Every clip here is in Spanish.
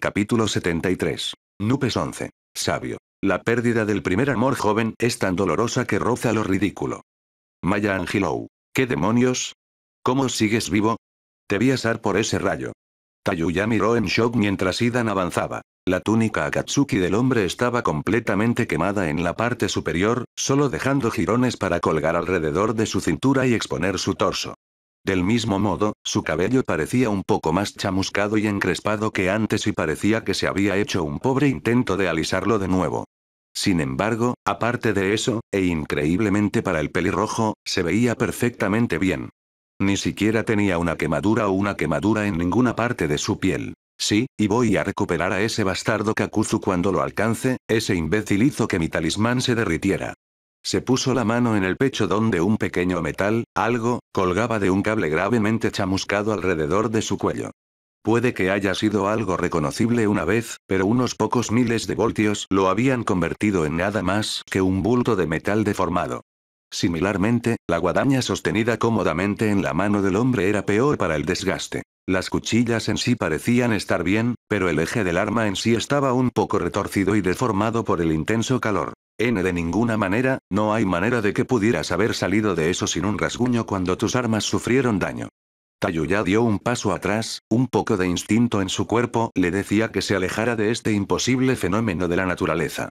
Capítulo 73. Nupes 11. Sabio. La pérdida del primer amor joven es tan dolorosa que roza lo ridículo. Maya Angelou. ¿Qué demonios? ¿Cómo sigues vivo? Te vi asar por ese rayo. Tayuya miró en shock mientras Idan avanzaba. La túnica Akatsuki del hombre estaba completamente quemada en la parte superior, solo dejando jirones para colgar alrededor de su cintura y exponer su torso. Del mismo modo, su cabello parecía un poco más chamuscado y encrespado que antes y parecía que se había hecho un pobre intento de alisarlo de nuevo. Sin embargo, aparte de eso, e increíblemente para el pelirrojo, se veía perfectamente bien. Ni siquiera tenía una quemadura o una quemadura en ninguna parte de su piel. Sí, y voy a recuperar a ese bastardo Kakuzu cuando lo alcance. Ese imbécil hizo que mi talismán se derritiera. Se puso la mano en el pecho donde un pequeño metal, algo, colgaba de un cable gravemente chamuscado alrededor de su cuello. Puede que haya sido algo reconocible una vez, pero unos pocos miles de voltios lo habían convertido en nada más que un bulto de metal deformado. Similarmente, la guadaña sostenida cómodamente en la mano del hombre era peor para el desgaste. Las cuchillas en sí parecían estar bien, pero el eje del arma en sí estaba un poco retorcido y deformado por el intenso calor. De ninguna manera, no hay manera de que pudieras haber salido de eso sin un rasguño cuando tus armas sufrieron daño. Tayuya dio un paso atrás, un poco de instinto en su cuerpo le decía que se alejara de este imposible fenómeno de la naturaleza.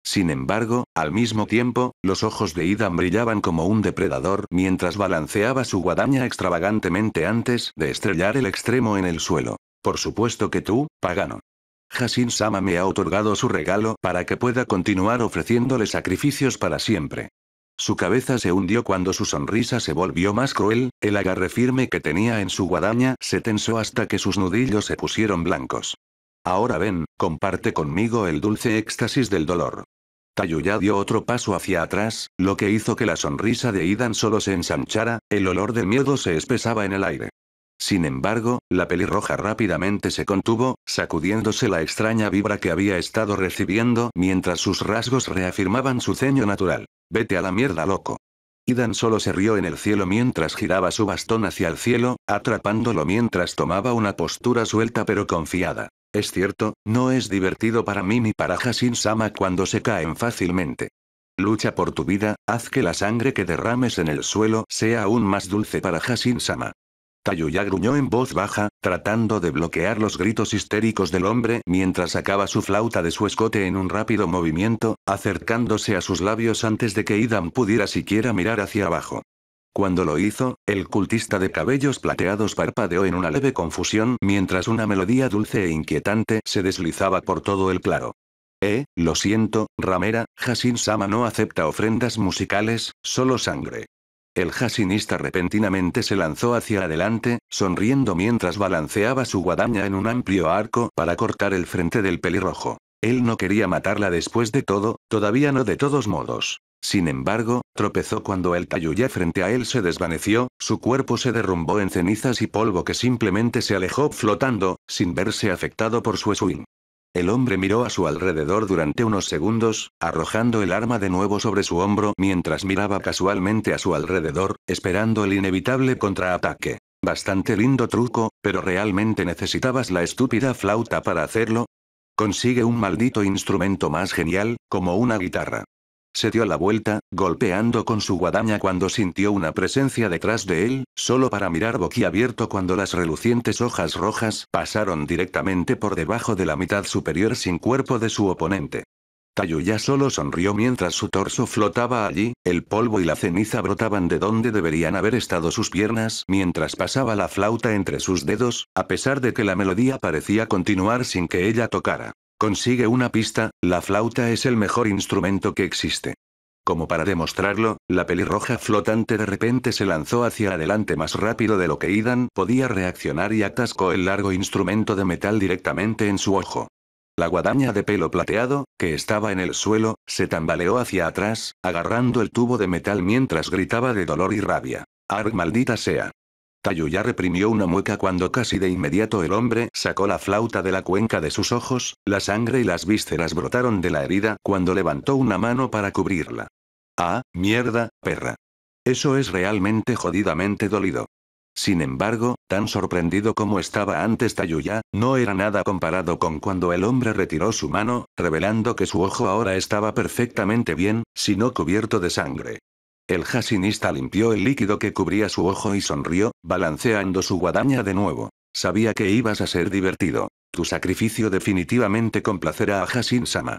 Sin embargo, al mismo tiempo, los ojos de Idan brillaban como un depredador mientras balanceaba su guadaña extravagantemente antes de estrellar el extremo en el suelo. Por supuesto que tú, pagano. Hashin-sama me ha otorgado su regalo para que pueda continuar ofreciéndole sacrificios para siempre. Su cabeza se hundió cuando su sonrisa se volvió más cruel, el agarre firme que tenía en su guadaña se tensó hasta que sus nudillos se pusieron blancos. Ahora ven, comparte conmigo el dulce éxtasis del dolor. Tayuya dio otro paso hacia atrás, lo que hizo que la sonrisa de Idan solo se ensanchara, el olor del miedo se espesaba en el aire. Sin embargo, la pelirroja rápidamente se contuvo, sacudiéndose la extraña vibra que había estado recibiendo mientras sus rasgos reafirmaban su ceño natural. Vete a la mierda, loco. Idan solo se rió en el cielo mientras giraba su bastón hacia el cielo, atrapándolo mientras tomaba una postura suelta pero confiada. Es cierto, no es divertido para mí ni para Hashin-sama cuando se caen fácilmente. Lucha por tu vida, haz que la sangre que derrames en el suelo sea aún más dulce para Hashin-sama. Tayuya gruñó en voz baja, tratando de bloquear los gritos histéricos del hombre mientras sacaba su flauta de su escote en un rápido movimiento, acercándose a sus labios antes de que Idan pudiera siquiera mirar hacia abajo. Cuando lo hizo, el cultista de cabellos plateados parpadeó en una leve confusión mientras una melodía dulce e inquietante se deslizaba por todo el claro. Lo siento, ramera, Hashin-sama no acepta ofrendas musicales, solo sangre. El Hashinista repentinamente se lanzó hacia adelante, sonriendo mientras balanceaba su guadaña en un amplio arco para cortar el frente del pelirrojo. Él no quería matarla después de todo, todavía no de todos modos. Sin embargo, tropezó cuando el Tayuya frente a él se desvaneció, su cuerpo se derrumbó en cenizas y polvo que simplemente se alejó flotando, sin verse afectado por su swing. El hombre miró a su alrededor durante unos segundos, arrojando el arma de nuevo sobre su hombro mientras miraba casualmente a su alrededor, esperando el inevitable contraataque. Bastante lindo truco, pero ¿realmente necesitabas la estúpida flauta para hacerlo? Consigue un maldito instrumento más genial, como una guitarra. Se dio la vuelta, golpeando con su guadaña cuando sintió una presencia detrás de él, solo para mirar boquiabierto cuando las relucientes hojas rojas pasaron directamente por debajo de la mitad superior sin cuerpo de su oponente. Tayuya solo sonrió mientras su torso flotaba allí, el polvo y la ceniza brotaban de donde deberían haber estado sus piernas mientras pasaba la flauta entre sus dedos, a pesar de que la melodía parecía continuar sin que ella tocara. Consigue una pista, la flauta es el mejor instrumento que existe. Como para demostrarlo, la pelirroja flotante de repente se lanzó hacia adelante más rápido de lo que Idan podía reaccionar y atascó el largo instrumento de metal directamente en su ojo. La guadaña de pelo plateado, que estaba en el suelo, se tambaleó hacia atrás, agarrando el tubo de metal mientras gritaba de dolor y rabia. ¡Arg, maldita sea! Tayuya reprimió una mueca cuando casi de inmediato el hombre sacó la flauta de la cuenca de sus ojos, la sangre y las vísceras brotaron de la herida cuando levantó una mano para cubrirla. ¡Ah, mierda, perra! Eso es realmente jodidamente dolido. Sin embargo, tan sorprendido como estaba antes Tayuya, no era nada comparado con cuando el hombre retiró su mano, revelando que su ojo ahora estaba perfectamente bien, si no cubierto de sangre. El jasinista limpió el líquido que cubría su ojo y sonrió, balanceando su guadaña de nuevo. Sabía que ibas a ser divertido. Tu sacrificio definitivamente complacerá a Hasin-sama.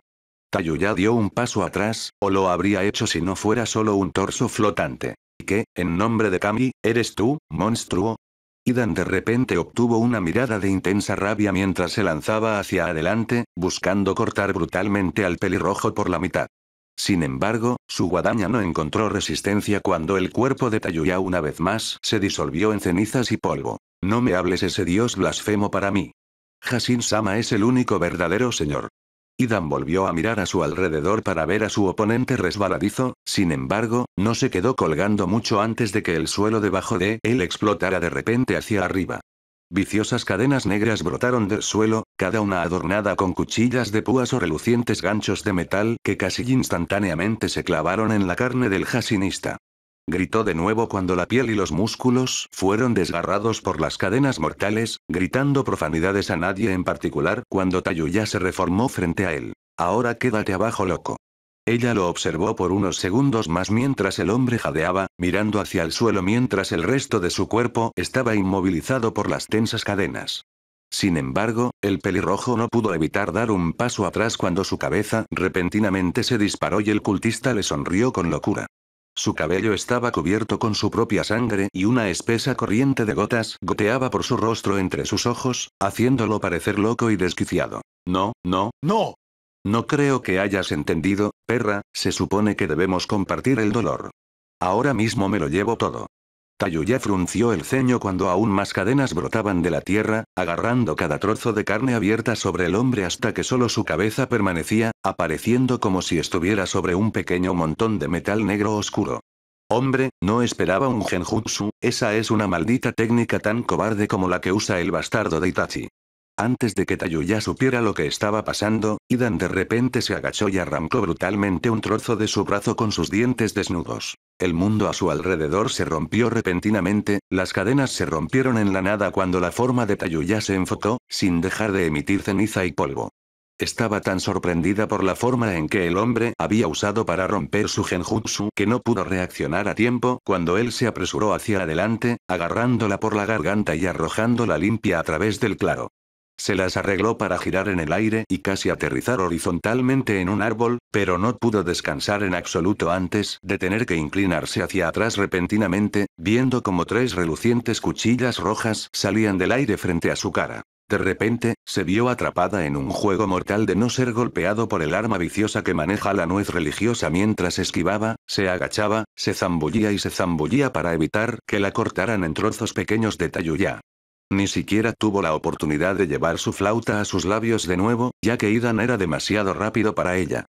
Tayuya dio un paso atrás, o lo habría hecho si no fuera solo un torso flotante. ¿Qué, en nombre de Kami, eres tú, monstruo? Idan de repente obtuvo una mirada de intensa rabia mientras se lanzaba hacia adelante, buscando cortar brutalmente al pelirrojo por la mitad. Sin embargo, su guadaña no encontró resistencia cuando el cuerpo de Tayuya una vez más se disolvió en cenizas y polvo. No me hables ese dios blasfemo para mí. Hasin-sama es el único verdadero señor. Idan volvió a mirar a su alrededor para ver a su oponente resbaladizo, sin embargo, no se quedó colgando mucho antes de que el suelo debajo de él explotara de repente hacia arriba. Viciosas cadenas negras brotaron del suelo, cada una adornada con cuchillas de púas o relucientes ganchos de metal que casi instantáneamente se clavaron en la carne del jasinista. Gritó de nuevo cuando la piel y los músculos fueron desgarrados por las cadenas mortales, gritando profanidades a nadie en particular cuando Tayuya se reformó frente a él. Ahora quédate abajo, loco. Ella lo observó por unos segundos más mientras el hombre jadeaba, mirando hacia el suelo mientras el resto de su cuerpo estaba inmovilizado por las tensas cadenas. Sin embargo, el pelirrojo no pudo evitar dar un paso atrás cuando su cabeza repentinamente se disparó y el cultista le sonrió con locura. Su cabello estaba cubierto con su propia sangre y una espesa corriente de gotas goteaba por su rostro entre sus ojos, haciéndolo parecer loco y desquiciado. No, no, no. No creo que hayas entendido, perra, se supone que debemos compartir el dolor. Ahora mismo me lo llevo todo. Tayuya frunció el ceño cuando aún más cadenas brotaban de la tierra, agarrando cada trozo de carne abierta sobre el hombre hasta que solo su cabeza permanecía, apareciendo como si estuviera sobre un pequeño montón de metal negro oscuro. Hombre, no esperaba un genjutsu, esa es una maldita técnica tan cobarde como la que usa el bastardo de Itachi. Antes de que Tayuya supiera lo que estaba pasando, Idan de repente se agachó y arrancó brutalmente un trozo de su brazo con sus dientes desnudos. El mundo a su alrededor se rompió repentinamente, las cadenas se rompieron en la nada cuando la forma de Tayuya se enfocó, sin dejar de emitir ceniza y polvo. Estaba tan sorprendida por la forma en que el hombre había usado para romper su genjutsu que no pudo reaccionar a tiempo cuando él se apresuró hacia adelante, agarrándola por la garganta y arrojándola limpia a través del claro. Se las arregló para girar en el aire y casi aterrizar horizontalmente en un árbol, pero no pudo descansar en absoluto antes de tener que inclinarse hacia atrás repentinamente, viendo como tres relucientes cuchillas rojas salían del aire frente a su cara. De repente, se vio atrapada en un juego mortal de no ser golpeado por el arma viciosa que maneja la nuez religiosa mientras esquivaba, se agachaba, se zambullía y se zambullía para evitar que la cortaran en trozos pequeños de Tayuya. Ni siquiera tuvo la oportunidad de llevar su flauta a sus labios de nuevo, ya que Idan era demasiado rápido para ella.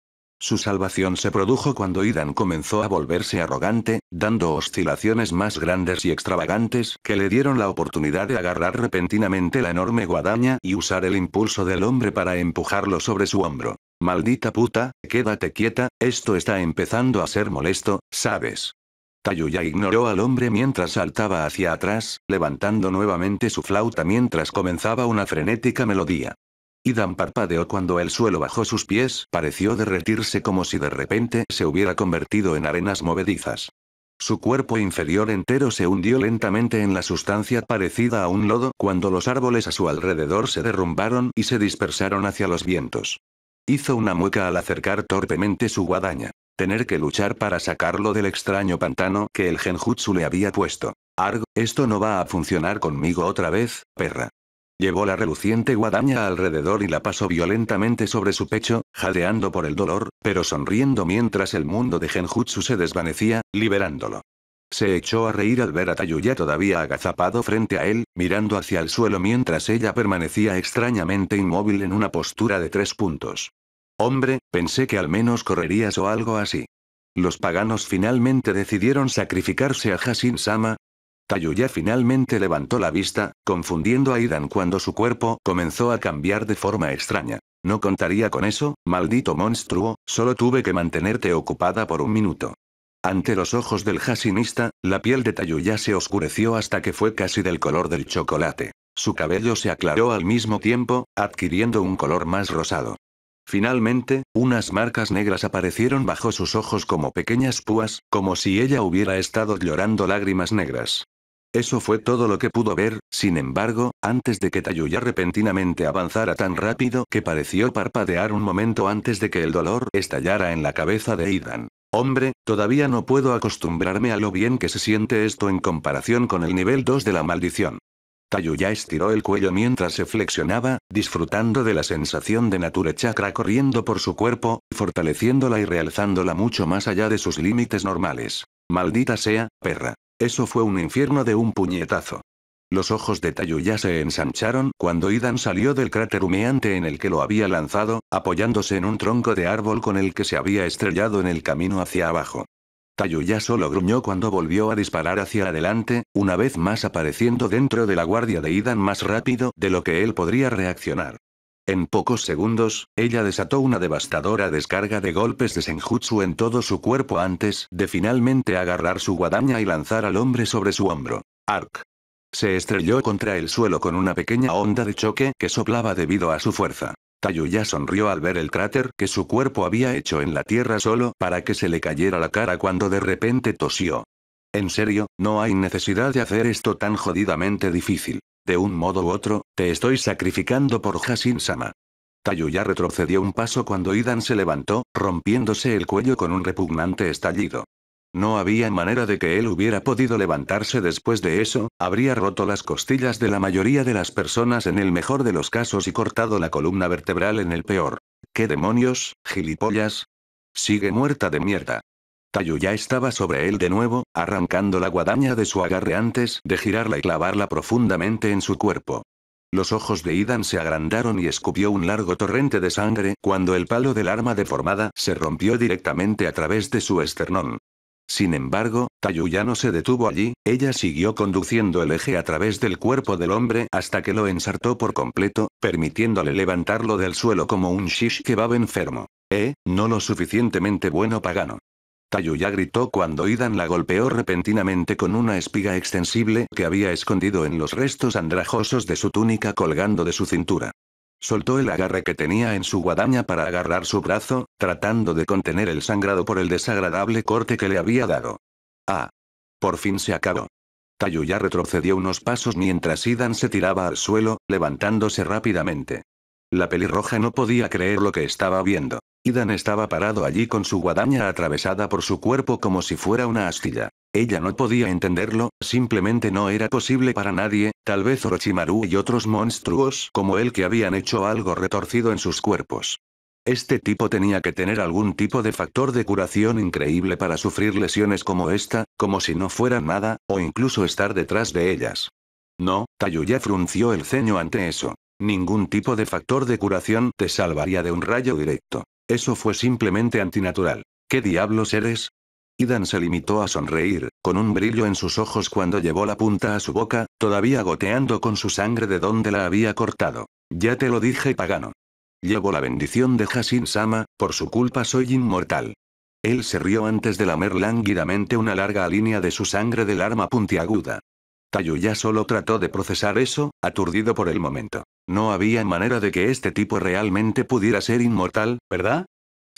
Su salvación se produjo cuando Idan comenzó a volverse arrogante, dando oscilaciones más grandes y extravagantes que le dieron la oportunidad de agarrar repentinamente la enorme guadaña y usar el impulso del hombre para empujarlo sobre su hombro. Maldita puta, quédate quieta, esto está empezando a ser molesto, ¿sabes? Tayuya ignoró al hombre mientras saltaba hacia atrás, levantando nuevamente su flauta mientras comenzaba una frenética melodía. Idan parpadeó cuando el suelo bajo sus pies pareció derretirse como si de repente se hubiera convertido en arenas movedizas. Su cuerpo inferior entero se hundió lentamente en la sustancia parecida a un lodo cuando los árboles a su alrededor se derrumbaron y se dispersaron hacia los vientos. Hizo una mueca al acercar torpemente su guadaña. Tener que luchar para sacarlo del extraño pantano que el genjutsu le había puesto. Arg, esto no va a funcionar conmigo otra vez, perra. Llevó la reluciente guadaña alrededor y la pasó violentamente sobre su pecho, jadeando por el dolor, pero sonriendo mientras el mundo de genjutsu se desvanecía, liberándolo. Se echó a reír al ver a Tayuya todavía agazapado frente a él, mirando hacia el suelo mientras ella permanecía extrañamente inmóvil en una postura de 3 puntos. Hombre, pensé que al menos correrías o algo así. Los paganos finalmente decidieron sacrificarse a Hasin-sama. Tayuya finalmente levantó la vista, confundiendo a Idan cuando su cuerpo comenzó a cambiar de forma extraña. No contaría con eso, maldito monstruo, solo tuve que mantenerte ocupada por un minuto. Ante los ojos del Jashinista, la piel de Tayuya se oscureció hasta que fue casi del color del chocolate. Su cabello se aclaró al mismo tiempo, adquiriendo un color más rosado. Finalmente, unas marcas negras aparecieron bajo sus ojos como pequeñas púas, como si ella hubiera estado llorando lágrimas negras. Eso fue todo lo que pudo ver, sin embargo, antes de que Tayuya repentinamente avanzara tan rápido que pareció parpadear un momento antes de que el dolor estallara en la cabeza de Idan. Hombre, todavía no puedo acostumbrarme a lo bien que se siente esto en comparación con el nivel 2 de la maldición. Tayuya estiró el cuello mientras se flexionaba, disfrutando de la sensación de Nature Chakra corriendo por su cuerpo, fortaleciéndola y realzándola mucho más allá de sus límites normales. Maldita sea, perra. Eso fue un infierno de un puñetazo. Los ojos de Tayuya se ensancharon cuando Idan salió del cráter humeante en el que lo había lanzado, apoyándose en un tronco de árbol con el que se había estrellado en el camino hacia abajo. Tayuya solo gruñó cuando volvió a disparar hacia adelante, una vez más apareciendo dentro de la guardia de Idan más rápido de lo que él podría reaccionar. En pocos segundos, ella desató una devastadora descarga de golpes de Senjutsu en todo su cuerpo antes de finalmente agarrar su guadaña y lanzar al hombre sobre su hombro. Arc. Se estrelló contra el suelo con una pequeña onda de choque que soplaba debido a su fuerza. Tayuya sonrió al ver el cráter que su cuerpo había hecho en la tierra solo para que se le cayera la cara cuando de repente tosió. En serio, no hay necesidad de hacer esto tan jodidamente difícil. De un modo u otro, te estoy sacrificando por Jashin-sama. Tayuya retrocedió un paso cuando Idan se levantó, rompiéndose el cuello con un repugnante estallido. No había manera de que él hubiera podido levantarse después de eso, habría roto las costillas de la mayoría de las personas en el mejor de los casos y cortado la columna vertebral en el peor. ¿Qué demonios, gilipollas? Sigue muerta de mierda. Tayuya estaba sobre él de nuevo, arrancando la guadaña de su agarre antes de girarla y clavarla profundamente en su cuerpo. Los ojos de Idan se agrandaron y escupió un largo torrente de sangre cuando el palo del arma deformada se rompió directamente a través de su esternón. Sin embargo, Tayuya no se detuvo allí, ella siguió conduciendo el eje a través del cuerpo del hombre hasta que lo ensartó por completo, permitiéndole levantarlo del suelo como un shish kebab enfermo. No lo suficientemente bueno pagano. Tayuya gritó cuando Idan la golpeó repentinamente con una espiga extensible que había escondido en los restos andrajosos de su túnica colgando de su cintura. Soltó el agarre que tenía en su guadaña para agarrar su brazo, tratando de contener el sangrado por el desagradable corte que le había dado. Ah. Por fin se acabó. Tayuya retrocedió unos pasos mientras Idan se tiraba al suelo, levantándose rápidamente. La pelirroja no podía creer lo que estaba viendo. Idan estaba parado allí con su guadaña atravesada por su cuerpo como si fuera una astilla. Ella no podía entenderlo, simplemente no era posible para nadie, tal vez Orochimaru y otros monstruos como él que habían hecho algo retorcido en sus cuerpos. Este tipo tenía que tener algún tipo de factor de curación increíble para sufrir lesiones como esta, como si no fuera nada, o incluso estar detrás de ellas. No, Tayuya frunció el ceño ante eso. Ningún tipo de factor de curación te salvaría de un rayo directo. Eso fue simplemente antinatural. ¿Qué diablos eres? Idan se limitó a sonreír, con un brillo en sus ojos cuando llevó la punta a su boca, todavía goteando con su sangre de donde la había cortado. Ya te lo dije, pagano. Llevo la bendición de Jashin-sama, por su culpa soy inmortal. Él se rió antes de lamer lánguidamente una larga línea de su sangre del arma puntiaguda. Tayuya solo trató de procesar eso, aturdido por el momento. No había manera de que este tipo realmente pudiera ser inmortal, ¿verdad?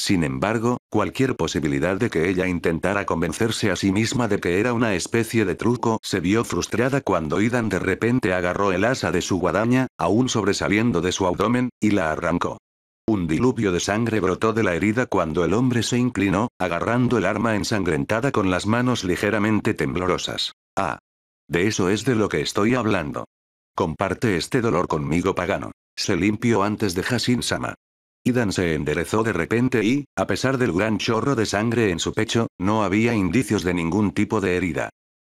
Sin embargo, cualquier posibilidad de que ella intentara convencerse a sí misma de que era una especie de truco se vio frustrada cuando Idan de repente agarró el asa de su guadaña, aún sobresaliendo de su abdomen, y la arrancó. Un diluvio de sangre brotó de la herida cuando el hombre se inclinó, agarrando el arma ensangrentada con las manos ligeramente temblorosas. Ah. De eso es de lo que estoy hablando. Comparte este dolor conmigo, pagano. Se limpió antes de Jashin-sama. Idan se enderezó de repente y, a pesar del gran chorro de sangre en su pecho, no había indicios de ningún tipo de herida.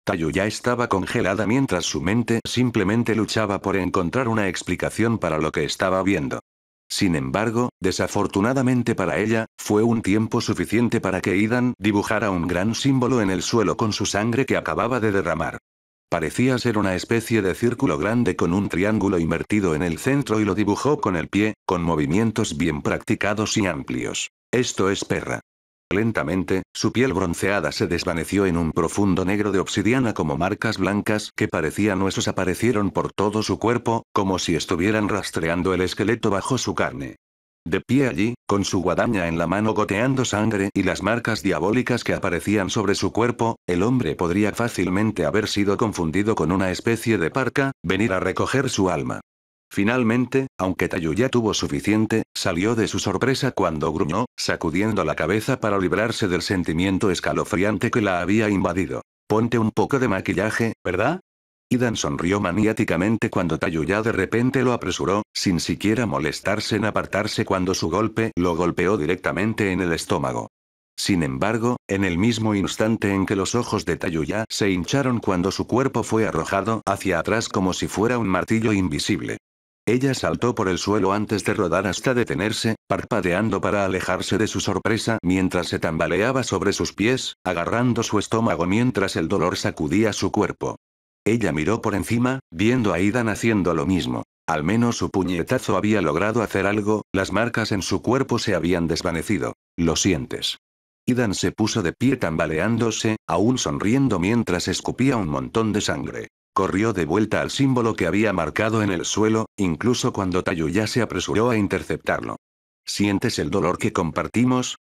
Tayuya estaba congelada mientras su mente simplemente luchaba por encontrar una explicación para lo que estaba viendo. Sin embargo, desafortunadamente para ella, fue un tiempo suficiente para que Idan dibujara un gran símbolo en el suelo con su sangre que acababa de derramar. Parecía ser una especie de círculo grande con un triángulo invertido en el centro y lo dibujó con el pie, con movimientos bien practicados y amplios. Esto es perra. Lentamente, su piel bronceada se desvaneció en un profundo negro de obsidiana como marcas blancas que parecían huesos aparecieron por todo su cuerpo, como si estuvieran rastreando el esqueleto bajo su carne. De pie allí, con su guadaña en la mano goteando sangre y las marcas diabólicas que aparecían sobre su cuerpo, el hombre podría fácilmente haber sido confundido con una especie de parca, venir a recoger su alma. Finalmente, aunque Tayuya tuvo suficiente, salió de su sorpresa cuando gruñó, sacudiendo la cabeza para librarse del sentimiento escalofriante que la había invadido. Ponte un poco de maquillaje, ¿verdad? Idan sonrió maniáticamente cuando Tayuya de repente lo apresuró, sin siquiera molestarse en apartarse cuando su golpe lo golpeó directamente en el estómago. Sin embargo, en el mismo instante en que los ojos de Tayuya se hincharon cuando su cuerpo fue arrojado hacia atrás como si fuera un martillo invisible. Ella saltó por el suelo antes de rodar hasta detenerse, parpadeando para alejarse de su sorpresa mientras se tambaleaba sobre sus pies, agarrando su estómago mientras el dolor sacudía su cuerpo. Ella miró por encima, viendo a Idan haciendo lo mismo. Al menos su puñetazo había logrado hacer algo, las marcas en su cuerpo se habían desvanecido. ¿Lo sientes? Idan se puso de pie tambaleándose, aún sonriendo mientras escupía un montón de sangre. Corrió de vuelta al símbolo que había marcado en el suelo, incluso cuando Tayuya se apresuró a interceptarlo. ¿Sientes el dolor que compartimos?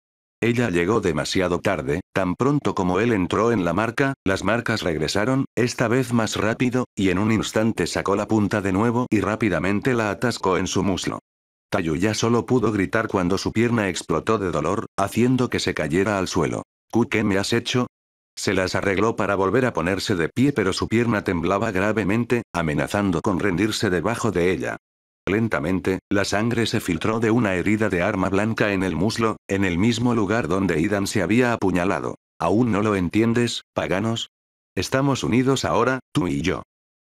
Ella llegó demasiado tarde, tan pronto como él entró en la marca, las marcas regresaron, esta vez más rápido, y en un instante sacó la punta de nuevo y rápidamente la atascó en su muslo. Tayuya solo pudo gritar cuando su pierna explotó de dolor, haciendo que se cayera al suelo. ¿Qué me has hecho? Se las arregló para volver a ponerse de pie pero su pierna temblaba gravemente, amenazando con rendirse debajo de ella. Lentamente, la sangre se filtró de una herida de arma blanca en el muslo, en el mismo lugar donde Idan se había apuñalado. ¿Aún no lo entiendes, paganos? Estamos unidos ahora, tú y yo.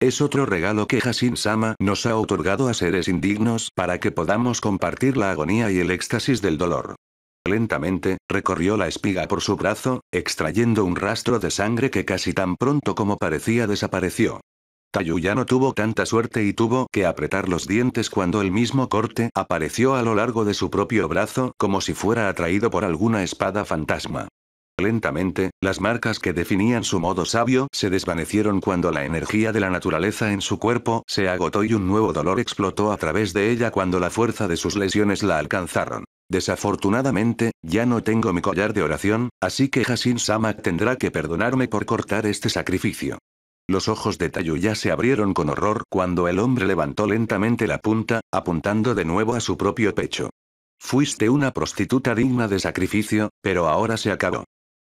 Es otro regalo que Hasin-sama nos ha otorgado a seres indignos para que podamos compartir la agonía y el éxtasis del dolor. Lentamente, recorrió la espiga por su brazo, extrayendo un rastro de sangre que casi tan pronto como parecía desapareció. Tayuya no tuvo tanta suerte y tuvo que apretar los dientes cuando el mismo corte apareció a lo largo de su propio brazo como si fuera atraído por alguna espada fantasma. Lentamente, las marcas que definían su modo sabio se desvanecieron cuando la energía de la naturaleza en su cuerpo se agotó y un nuevo dolor explotó a través de ella cuando la fuerza de sus lesiones la alcanzaron. Desafortunadamente, ya no tengo mi collar de oración, así que Hasin-sama tendrá que perdonarme por cortar este sacrificio. Los ojos de Tayuya se abrieron con horror cuando el hombre levantó lentamente la punta, apuntando de nuevo a su propio pecho. Fuiste una prostituta digna de sacrificio, pero ahora se acabó.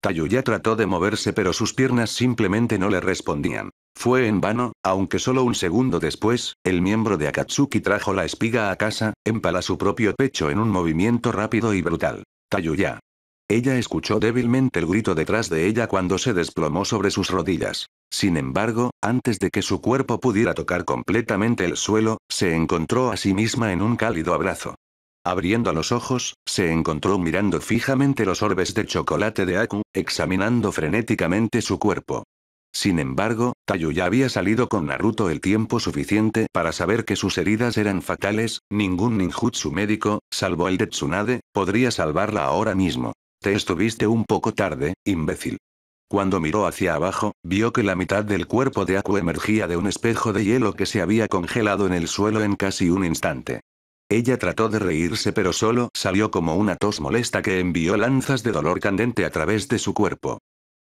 Tayuya trató de moverse pero sus piernas simplemente no le respondían. Fue en vano, aunque solo un segundo después, el miembro de Akatsuki trajo la espiga a casa, empala su propio pecho en un movimiento rápido y brutal. Tayuya. Ella escuchó débilmente el grito detrás de ella cuando se desplomó sobre sus rodillas. Sin embargo, antes de que su cuerpo pudiera tocar completamente el suelo, se encontró a sí misma en un cálido abrazo. Abriendo los ojos, se encontró mirando fijamente los orbes de chocolate de Aku, examinando frenéticamente su cuerpo. Sin embargo, Tayuya había salido con Naruto el tiempo suficiente para saber que sus heridas eran fatales, ningún ninjutsu médico, salvo el de Tsunade, podría salvarla ahora mismo. Te estuviste un poco tarde, imbécil. Cuando miró hacia abajo, vio que la mitad del cuerpo de Aku emergía de un espejo de hielo que se había congelado en el suelo en casi un instante. Ella trató de reírse pero solo salió como una tos molesta que envió lanzas de dolor candente a través de su cuerpo.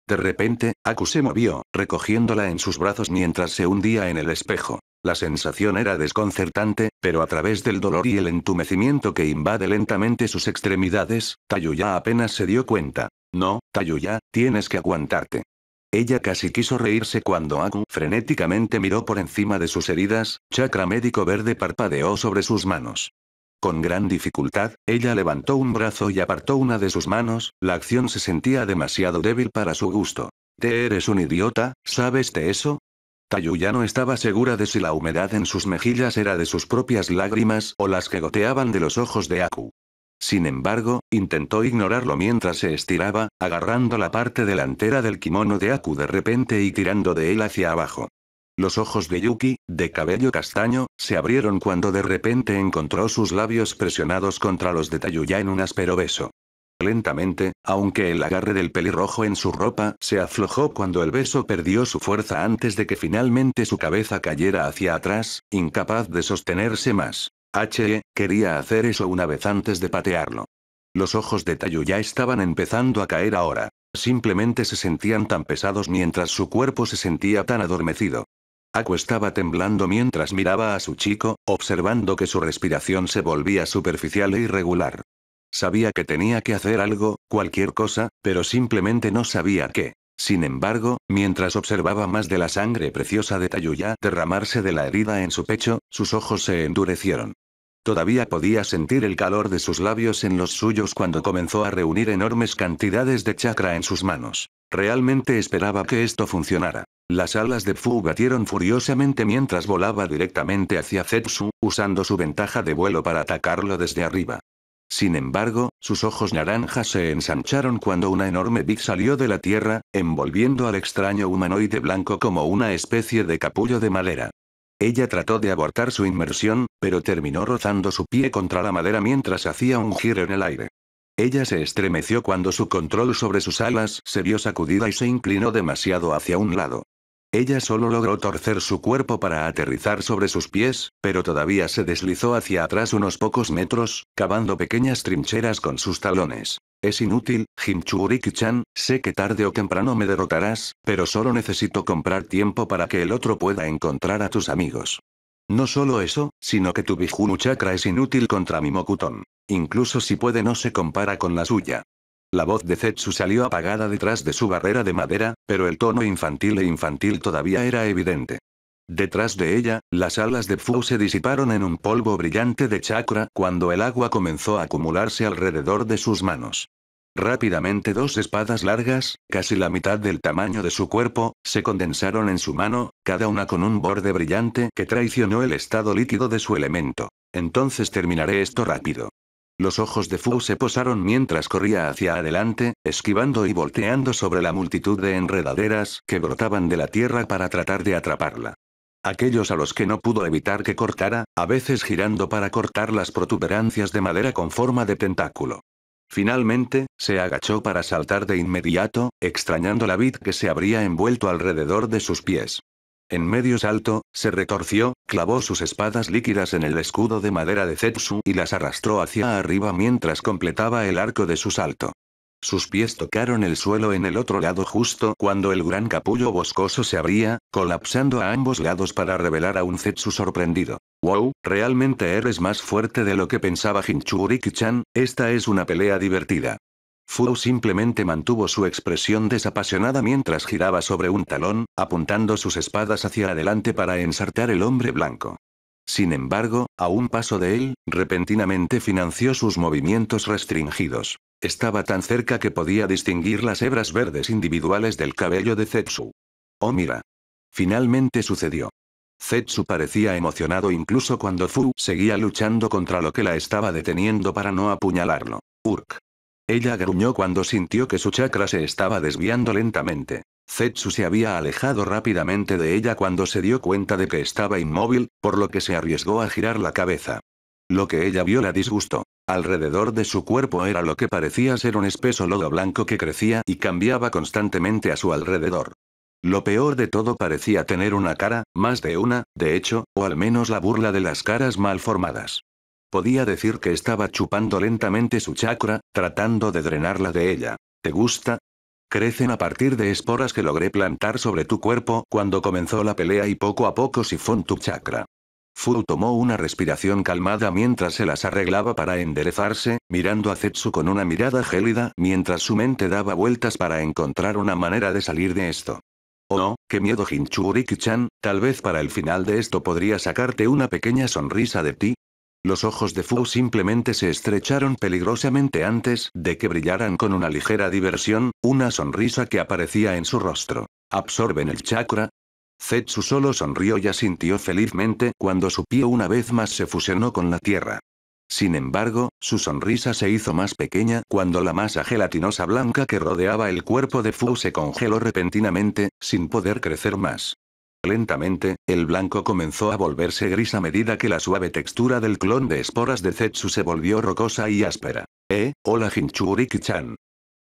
De repente, Aku se movió, recogiéndola en sus brazos mientras se hundía en el espejo. La sensación era desconcertante, pero a través del dolor y el entumecimiento que invade lentamente sus extremidades, Tayuya apenas se dio cuenta. No, Tayuya, tienes que aguantarte. Ella casi quiso reírse cuando Aku frenéticamente miró por encima de sus heridas, chakra médico verde parpadeó sobre sus manos. Con gran dificultad, ella levantó un brazo y apartó una de sus manos, la acción se sentía demasiado débil para su gusto. ¿Te eres un idiota, sabes de eso? Tayuya no estaba segura de si la humedad en sus mejillas era de sus propias lágrimas o las que goteaban de los ojos de Aku. Sin embargo, intentó ignorarlo mientras se estiraba, agarrando la parte delantera del kimono de Aku de repente y tirando de él hacia abajo. Los ojos de Yuki, de cabello castaño, se abrieron cuando de repente encontró sus labios presionados contra los de Tayuya en un áspero beso. Lentamente, aunque el agarre del pelirrojo en su ropa se aflojó cuando el beso perdió su fuerza antes de que finalmente su cabeza cayera hacia atrás, incapaz de sostenerse más. Quería hacer eso una vez antes de patearlo. Los ojos de Tayu ya estaban empezando a caer ahora. Simplemente se sentían tan pesados mientras su cuerpo se sentía tan adormecido. Aku estaba temblando mientras miraba a su chico, observando que su respiración se volvía superficial e irregular. Sabía que tenía que hacer algo, cualquier cosa, pero simplemente no sabía qué. Sin embargo, mientras observaba más de la sangre preciosa de Tayuya derramarse de la herida en su pecho, sus ojos se endurecieron. Todavía podía sentir el calor de sus labios en los suyos cuando comenzó a reunir enormes cantidades de chakra en sus manos. Realmente esperaba que esto funcionara. Las alas de Fu batieron furiosamente mientras volaba directamente hacia Zetsu, usando su ventaja de vuelo para atacarlo desde arriba. Sin embargo, sus ojos naranjas se ensancharon cuando una enorme big salió de la tierra, envolviendo al extraño humanoide blanco como una especie de capullo de madera. Ella trató de abortar su inmersión, pero terminó rozando su pie contra la madera mientras hacía un giro en el aire. Ella se estremeció cuando su control sobre sus alas se vio sacudida y se inclinó demasiado hacia un lado. Ella solo logró torcer su cuerpo para aterrizar sobre sus pies, pero todavía se deslizó hacia atrás unos pocos metros, cavando pequeñas trincheras con sus talones. Es inútil, Jinchuriki-chan, sé que tarde o temprano me derrotarás, pero solo necesito comprar tiempo para que el otro pueda encontrar a tus amigos. No solo eso, sino que tu Bihunu chakra es inútil contra mi Mokuton. Incluso si puede no se compara con la suya. La voz de Zetsu salió apagada detrás de su barrera de madera, pero el tono infantil todavía era evidente. Detrás de ella, las alas de Fu se disiparon en un polvo brillante de chakra cuando el agua comenzó a acumularse alrededor de sus manos. Rápidamente dos espadas largas, casi la mitad del tamaño de su cuerpo, se condensaron en su mano, cada una con un borde brillante que traicionó el estado líquido de su elemento. Entonces terminaré esto rápido. Los ojos de Fu se posaron mientras corría hacia adelante, esquivando y volteando sobre la multitud de enredaderas que brotaban de la tierra para tratar de atraparla. Aquellos a los que no pudo evitar que cortara, a veces girando para cortar las protuberancias de madera con forma de tentáculo. Finalmente, se agachó para saltar de inmediato, extrañando la vid que se habría envuelto alrededor de sus pies. En medio salto, se retorció, clavó sus espadas líquidas en el escudo de madera de Zetsu y las arrastró hacia arriba mientras completaba el arco de su salto. Sus pies tocaron el suelo en el otro lado justo cuando el gran capullo boscoso se abría, colapsando a ambos lados para revelar a un Zetsu sorprendido. «Wow, realmente eres más fuerte de lo que pensaba Jinchuriki-chan, esta es una pelea divertida». Fu simplemente mantuvo su expresión desapasionada mientras giraba sobre un talón, apuntando sus espadas hacia adelante para ensartar el hombre blanco. Sin embargo, a un paso de él, repentinamente financió sus movimientos restringidos. Estaba tan cerca que podía distinguir las hebras verdes individuales del cabello de Zetsu. Oh mira. Finalmente sucedió. Zetsu parecía emocionado incluso cuando Fu seguía luchando contra lo que la estaba deteniendo para no apuñalarlo. Urk. Ella gruñó cuando sintió que su chakra se estaba desviando lentamente. Zetsu se había alejado rápidamente de ella cuando se dio cuenta de que estaba inmóvil, por lo que se arriesgó a girar la cabeza. Lo que ella vio la disgustó. Alrededor de su cuerpo era lo que parecía ser un espeso lodo blanco que crecía y cambiaba constantemente a su alrededor. Lo peor de todo parecía tener una cara, más de una, de hecho, o al menos la burla de las caras mal formadas. Podía decir que estaba chupando lentamente su chakra, tratando de drenarla de ella. ¿Te gusta? Crecen a partir de esporas que logré plantar sobre tu cuerpo cuando comenzó la pelea y poco a poco sifón tu chakra. Fu tomó una respiración calmada mientras se las arreglaba para enderezarse, mirando a Zetsu con una mirada gélida mientras su mente daba vueltas para encontrar una manera de salir de esto. Oh, qué miedo Jinchuriki-chan, tal vez para el final de esto podría sacarte una pequeña sonrisa de ti. Los ojos de Fu simplemente se estrecharon peligrosamente antes de que brillaran con una ligera diversión, una sonrisa que aparecía en su rostro. ¿Absorben el chakra? Zetsu solo sonrió y asintió felizmente cuando su pie una vez más se fusionó con la tierra. Sin embargo, su sonrisa se hizo más pequeña cuando la masa gelatinosa blanca que rodeaba el cuerpo de Fu se congeló repentinamente, sin poder crecer más. Lentamente, el blanco comenzó a volverse gris a medida que la suave textura del clon de esporas de Zetsu se volvió rocosa y áspera. Hola Jinchuriki-chan.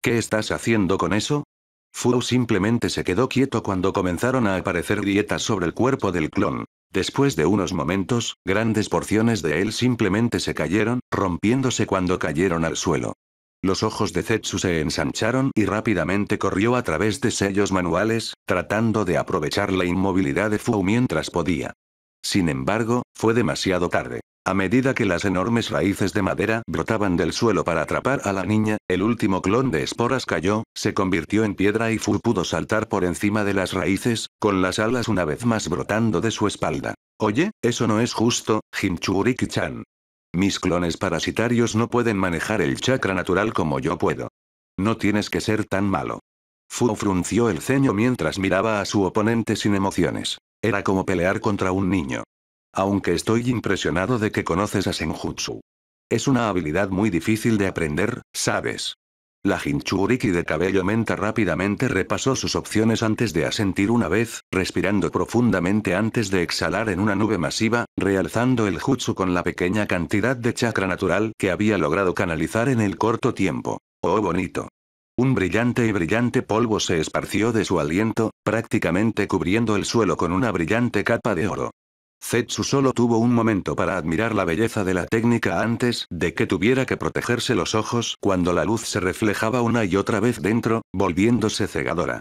¿Qué estás haciendo con eso? Fu simplemente se quedó quieto cuando comenzaron a aparecer grietas sobre el cuerpo del clon. Después de unos momentos, grandes porciones de él simplemente se cayeron, rompiéndose cuando cayeron al suelo. Los ojos de Zetsu se ensancharon y rápidamente corrió a través de sellos manuales, tratando de aprovechar la inmovilidad de Fu mientras podía. Sin embargo, fue demasiado tarde. A medida que las enormes raíces de madera brotaban del suelo para atrapar a la niña, el último clon de esporas cayó, se convirtió en piedra y Fu pudo saltar por encima de las raíces, con las alas una vez más brotando de su espalda. Oye, eso no es justo, Jinchuriki-chan. Mis clones parasitarios no pueden manejar el chakra natural como yo puedo. No tienes que ser tan malo. Fu frunció el ceño mientras miraba a su oponente sin emociones. Era como pelear contra un niño. Aunque estoy impresionado de que conoces a Senjutsu. Es una habilidad muy difícil de aprender, ¿sabes? La Jinchuriki de cabello menta rápidamente repasó sus opciones antes de asentir una vez, respirando profundamente antes de exhalar en una nube masiva, realzando el jutsu con la pequeña cantidad de chakra natural que había logrado canalizar en el corto tiempo. ¡Oh bonito! Un brillante polvo se esparció de su aliento, prácticamente cubriendo el suelo con una brillante capa de oro. Zetsu solo tuvo un momento para admirar la belleza de la técnica antes de que tuviera que protegerse los ojos cuando la luz se reflejaba una y otra vez dentro, volviéndose cegadora.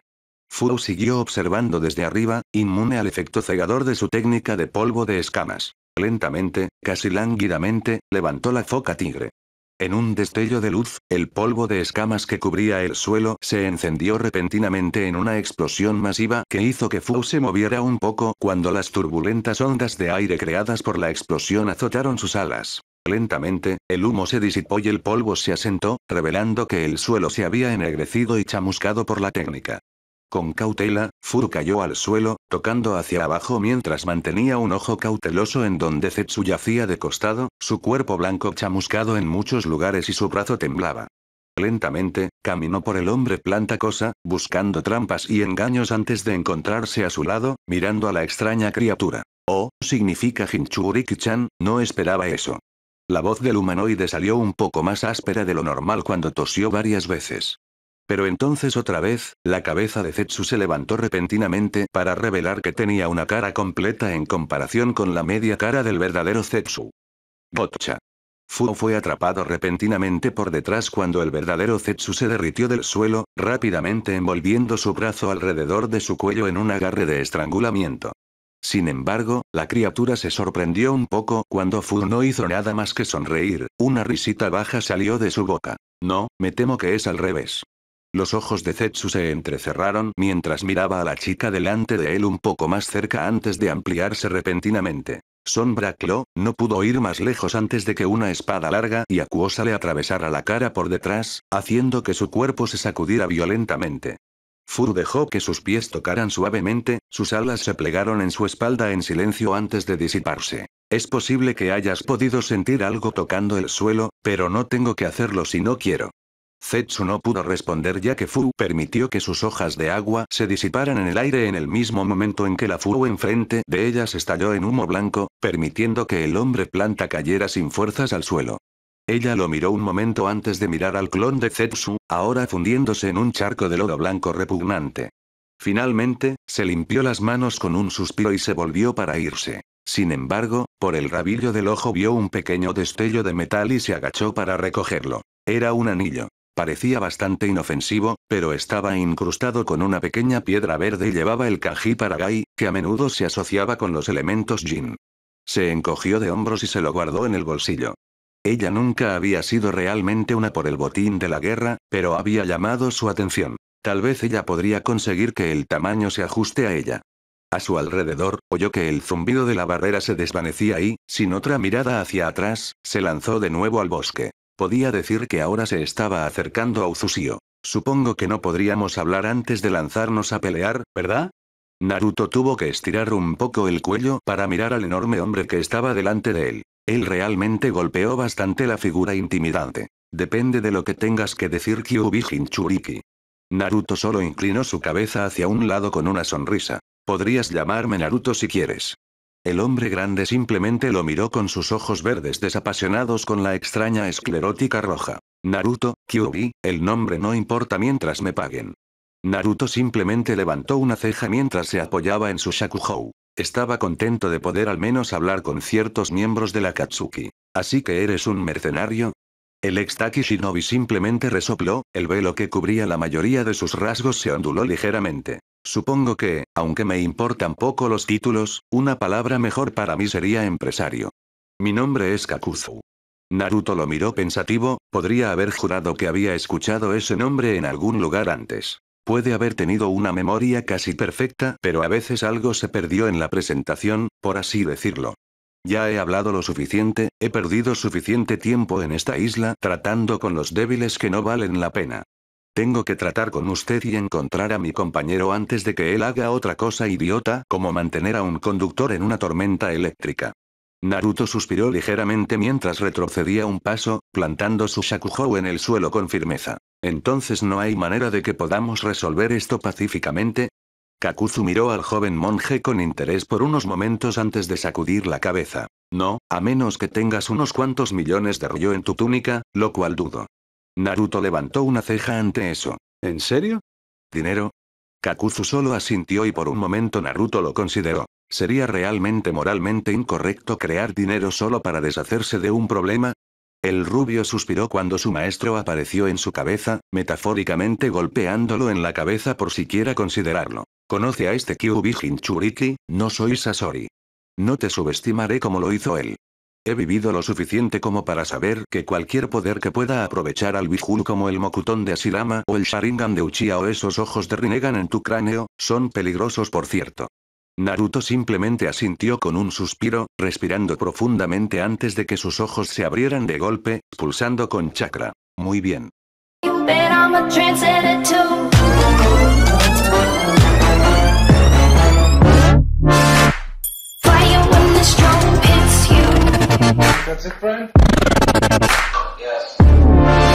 Fu siguió observando desde arriba, inmune al efecto cegador de su técnica de polvo de escamas. Lentamente, casi lánguidamente, levantó la foca tigre. En un destello de luz, el polvo de escamas que cubría el suelo se encendió repentinamente en una explosión masiva que hizo que Fu se moviera un poco cuando las turbulentas ondas de aire creadas por la explosión azotaron sus alas. Lentamente, el humo se disipó y el polvo se asentó, revelando que el suelo se había ennegrecido y chamuscado por la técnica. Con cautela, Fu cayó al suelo, tocando hacia abajo mientras mantenía un ojo cauteloso en donde Zetsu yacía de costado, su cuerpo blanco chamuscado en muchos lugares y su brazo temblaba. Lentamente, caminó por el hombre planta cosa, buscando trampas y engaños antes de encontrarse a su lado, mirando a la extraña criatura. Oh, significa Jinchuriki-chan, no esperaba eso. La voz del humanoide salió un poco más áspera de lo normal cuando tosió varias veces. Pero entonces otra vez, la cabeza de Zetsu se levantó repentinamente para revelar que tenía una cara completa en comparación con la media cara del verdadero Zetsu. Gotcha. Fu fue atrapado repentinamente por detrás cuando el verdadero Zetsu se derritió del suelo, rápidamente envolviendo su brazo alrededor de su cuello en un agarre de estrangulamiento. Sin embargo, la criatura se sorprendió un poco cuando Fu no hizo nada más que sonreír, una risita baja salió de su boca. No, me temo que es al revés. Los ojos de Zetsu se entrecerraron mientras miraba a la chica delante de él un poco más cerca antes de ampliarse repentinamente. Sombra Claw no pudo ir más lejos antes de que una espada larga y acuosa le atravesara la cara por detrás, haciendo que su cuerpo se sacudiera violentamente. Fu dejó que sus pies tocaran suavemente, sus alas se plegaron en su espalda en silencio antes de disiparse. Es posible que hayas podido sentir algo tocando el suelo, pero no tengo que hacerlo si no quiero. Zetsu no pudo responder ya que Fu permitió que sus hojas de agua se disiparan en el aire en el mismo momento en que la Fu enfrente de ellas estalló en humo blanco, permitiendo que el hombre planta cayera sin fuerzas al suelo. Ella lo miró un momento antes de mirar al clon de Zetsu, ahora fundiéndose en un charco de lodo blanco repugnante. Finalmente, se limpió las manos con un suspiro y se volvió para irse. Sin embargo, por el rabillo del ojo vio un pequeño destello de metal y se agachó para recogerlo. Era un anillo. Parecía bastante inofensivo, pero estaba incrustado con una pequeña piedra verde y llevaba el kanji Paragai, que a menudo se asociaba con los elementos Jin. Se encogió de hombros y se lo guardó en el bolsillo. Ella nunca había sido realmente una por el botín de la guerra, pero había llamado su atención. Tal vez ella podría conseguir que el tamaño se ajuste a ella. A su alrededor, oyó que el zumbido de la barrera se desvanecía y, sin otra mirada hacia atrás, se lanzó de nuevo al bosque. Podía decir que ahora se estaba acercando a Uzushio. Supongo que no podríamos hablar antes de lanzarnos a pelear, ¿verdad? Naruto tuvo que estirar un poco el cuello para mirar al enorme hombre que estaba delante de él. Él realmente golpeó bastante la figura intimidante. Depende de lo que tengas que decir, Kyuubi Jinchuriki. Naruto solo inclinó su cabeza hacia un lado con una sonrisa. Podrías llamarme Naruto si quieres. El hombre grande simplemente lo miró con sus ojos verdes desapasionados con la extraña esclerótica roja. Naruto, Kyuubi, el nombre no importa mientras me paguen. Naruto simplemente levantó una ceja mientras se apoyaba en su Shakugou. Estaba contento de poder al menos hablar con ciertos miembros de la Akatsuki. ¿Así que eres un mercenario? El ex Taki Shinobi simplemente resopló, el velo que cubría la mayoría de sus rasgos se onduló ligeramente. Supongo que, aunque me importan poco los títulos, una palabra mejor para mí sería empresario. Mi nombre es Kakuzu. Naruto lo miró pensativo, podría haber jurado que había escuchado ese nombre en algún lugar antes. Puede haber tenido una memoria casi perfecta, pero a veces algo se perdió en la presentación, por así decirlo. Ya he hablado lo suficiente, he perdido suficiente tiempo en esta isla tratando con los débiles que no valen la pena. Tengo que tratar con usted y encontrar a mi compañero antes de que él haga otra cosa idiota como mantener a un conductor en una tormenta eléctrica. Naruto suspiró ligeramente mientras retrocedía un paso, plantando su Shakugou en el suelo con firmeza. ¿Entonces no hay manera de que podamos resolver esto pacíficamente? Kakuzu miró al joven monje con interés por unos momentos antes de sacudir la cabeza. No, a menos que tengas unos cuantos millones de ryō en tu túnica, lo cual dudo. Naruto levantó una ceja ante eso. ¿En serio? ¿Dinero? Kakuzu solo asintió y por un momento Naruto lo consideró. ¿Sería realmente moralmente incorrecto crear dinero solo para deshacerse de un problema? El rubio suspiró cuando su maestro apareció en su cabeza, metafóricamente golpeándolo en la cabeza por siquiera considerarlo. ¿Conoce a este Kyuubi Jinchuriki? No soy Sasori. No te subestimaré como lo hizo él. He vivido lo suficiente como para saber que cualquier poder que pueda aprovechar al Bihul como el Mokuton de Ashirama o el Sharingan de Uchiha o esos ojos de Rinnegan en tu cráneo, son peligrosos por cierto. Naruto simplemente asintió con un suspiro, respirando profundamente antes de que sus ojos se abrieran de golpe, pulsando con chakra. Muy bien. That's it, friend? Yes.